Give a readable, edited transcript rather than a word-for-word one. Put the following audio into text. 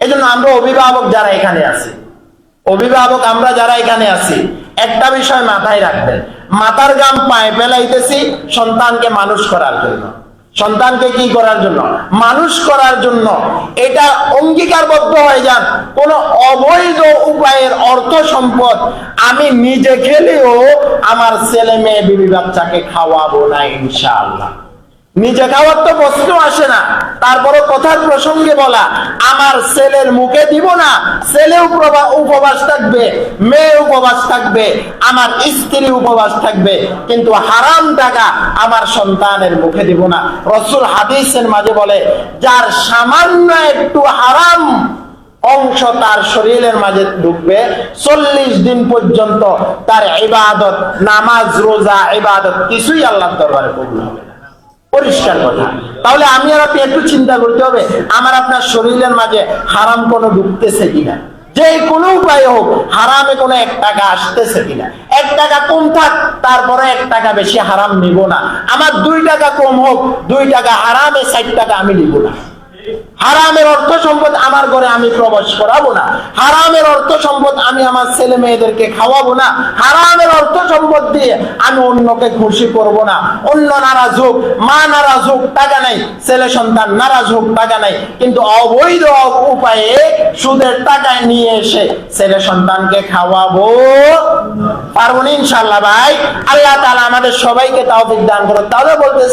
এজন্য আমরা অভিভাবক যারা এখানে আছি, অভিভাবক আমরা যারা এখানে আছি, একটা বিষয় মাথায় রাখবেন, মাথার গাম পায়ে ফেলাইতেছি সন্তানকে মানুষ করার জন্য। সন্তানকে কি করার জন্য? মানুষ করার জন্য। এটা অঙ্গীকারবদ্ধ হয়ে যান, কোন অবৈধ উপায়ের অর্থ সম্পদ আমি নিজে খেলেও আমার ছেলে মেয়ে বিবি বাচ্চাকে খাওয়াবো না ইনশাআল্লাহ। নিজে খাওয়ার তো প্রশ্ন আসে না, তারপরে কথার প্রসঙ্গে বলা, আমার ছেলের মুখে দিব না, ছেলে উপবাস থাকবে, মেয়ে উপবাস থাকবে, আমার স্ত্রী উপবাস থাকবে, কিন্তু হারাম টাকা আমার সন্তানের মুখে দিব না। রাসূল হাদিসের মাঝে বলে, যার সামান্য একটু হারাম অংশ তার শরীরের মাঝে ঢুকবে, 40 দিন পর্যন্ত তার ইবাদত, নামাজ, রোজা, ইবাদত কিছুই আল্লাহর দরবারে কবুল হবে না। পরিষ্কার কথা। তাহলে আমি আর আপনি একটু চিন্তা করতে হবে, আমার আপনার শরীরের মাঝে হারাম কোনো ঢুকতেছে কিনা, যে কোনো উপায় হোক হারামে কোনো 1 টাকা আসতেছে কিনা। 1 টাকা কম থাক, তারপরে 1 টাকা বেশি হারাম নিব না। আমার 2 টাকা কম হোক, 2 টাকা হারামে 60 টাকা আমি নিব না। হারামের অর্থ সম্পদ আমার ঘরে আমি প্রবেশ করাবো না। হারামের অর্থ সম্পদ আমি আমার ছেলে মেয়েদেরকে খাওয়াবো না। হারামের অর্থ সম্পদ দিয়ে আমি অন্যকে খুশি করব না। অন্য নারাজ হোক, মা নারাজ হোক, টাকা নাই, ছেলে সন্তান নারাজ হোক, টাকা নাই, কিন্তু অবৈধ উপায়ে সুদের টাকা নিয়ে এসে ছেলে সন্তানকে খাওয়াবো পারবো না ইনশাআল্লাহ। ভাই, আল্লাহ তাআলা আমাদের সবাইকে তৌফিক দান করুন। তাহলে বলতেছে